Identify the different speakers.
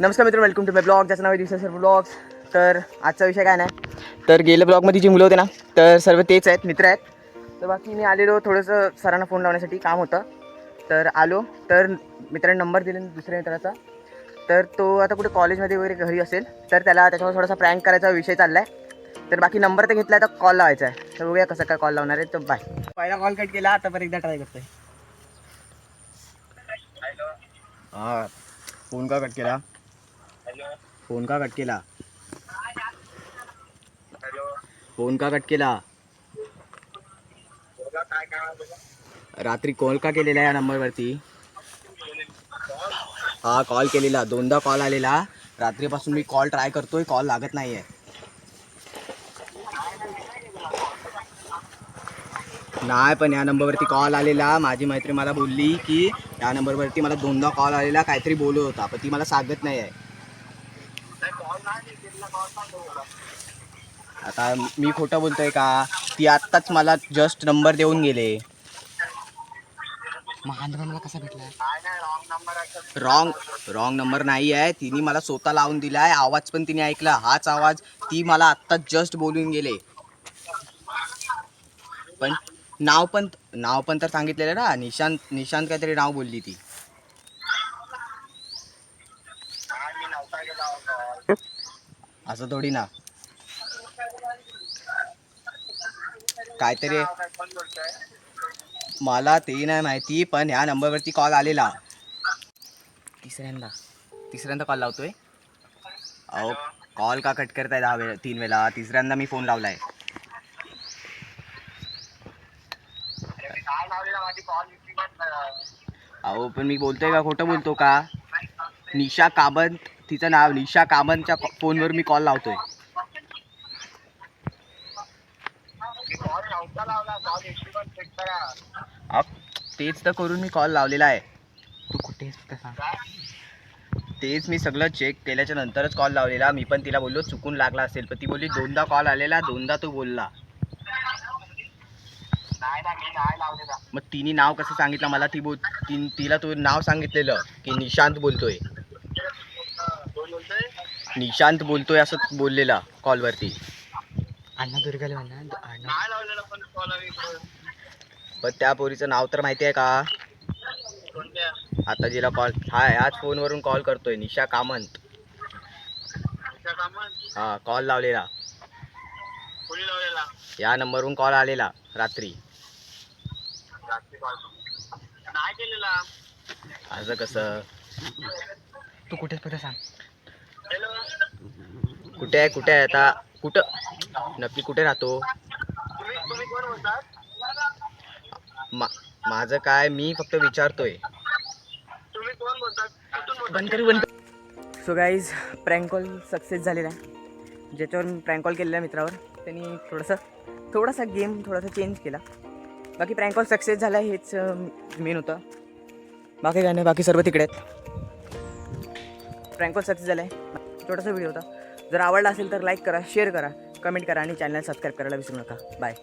Speaker 1: नमस्कार मित्र, welcome to my blog, ज्याचं नाव आहे दिवसा सर्व ब्लॉग्स. तर आजचा विषय काय नाही, तर गेल्या ब्लॉगमध्ये जी मुलं होते ना, तर सर्व तेच आहेत, मित्र आहेत. तर बाकी मी आलेलो थोडंसं सरांना फोन लावण्यासाठी, काम होतं. तर आलो, तर मित्राने नंबर दिले दुसऱ्या मित्राचा. तर तो आता कुठे कॉलेजमध्ये वगैरे घरी असेल, तर त्याला त्याच्यावर थोडासा प्रँक करायचा विषय चालला आहे. तर बाकी नंबर तर घेतला, तर कॉल लावायचा आहे. तर बघूया कसं काय कॉल लावणार आहे. तर बाय. पहिला कॉल कट केला, आता परत एकदा ट्राय करतोय. हां, फोन का कट केला? फोन का कट केला? फोन का कट केला? रात्री कॉल का केलेला या नंबरवरती? हा, कॉल केलेला, दोनदा कॉल आलेला. रात्रीपासून मी कॉल ट्राय करतोय, कॉल लागत नाहीये. नाही, पण या नंबरवरती कॉल आलेला. माझी मैत्रीण मला बोलली की या नंबरवरती मला दोनदा कॉल आलेला, काहीतरी बोलत होता, पण ती मला सांगत नाही आहे. आता मी खोटं बोलतोय का? ती आत्ताच मला जस्ट नंबर देऊन गेले. मग हा नंबर मला कसा भेटला? रॉंग नंबर नाही आहे. तिने मला स्वतः लावून दिलाय, आवाज पण तिने ऐकला. हाच आवाज ती मला आत्ता जस्ट बोलून गेले. पण नाव पण तर सांगितलेलं ना, निशांत काहीतरी नाव बोलली ती. असं थोडी ना, काहीतरी मला ते नाही माहिती, पण ह्या नंबरवरती कॉल आलेला. तिसऱ्यांदा कॉल लावतोय. अहो, कॉल का कट करताय 3 वेळा? तिसऱ्यांदा मी फोन लावलाय. अहो, पण मी बोलतोय का, खोटं बोलतो का? निशा कामत, तिचं नाव निशा कामतच्या फोनवर मी कॉल लावतोय. तेच तर करून मी कॉल लावलेला आहे. तू कुठे तेच मी सगळं चेक केल्याच्या नंतरच कॉल लावलेला. मी पण तिला बोललो चुकून लागला असेल, पण ती बोलली दोनदा कॉल आलेला, दोनदा तू बोलला. मग तिने नाव कसं सांगितलं मला? तिला तू नाव सांगितलेलं की निशांत बोलतोय. निशांत बोलतोय असं बोललेला कॉलवरती. अण्णा दुर्गाला पण त्या पोरीचं नाव तर माहिती आहे का? आता जिला कॉल ह्याच फोनवरून कॉल करतोय, निशा कामत. हा, कॉल लावलेला. या नंबरवरून कॉल आलेला रात्री. असं कसं? तू कुठे सांग. कुठे आहे आता? कुठं नक्की कुठे राहतो? माझं काय, मी फक्त विचारतोय. So guys, prank call success झालेला आहे. ज्याच्यावर मी प्रँक कॉल केलेला मित्रावर, त्यांनी थोडासा गेम चेंज केला. बाकी प्रँक कॉल सक्सेस झाला, हेच मेन होतं. बाकी काय नाही, बाकी सर्व तिकडे आहेत. प्रँक कॉल सक्सेस झाला आहे, छोटासा व्हिडिओ होता. जर आवडला असेल तर लाईक करा, शेअर करा, कमेंट करा आणि चॅनल सबस्क्राईब करायला विसरू नका. बाय.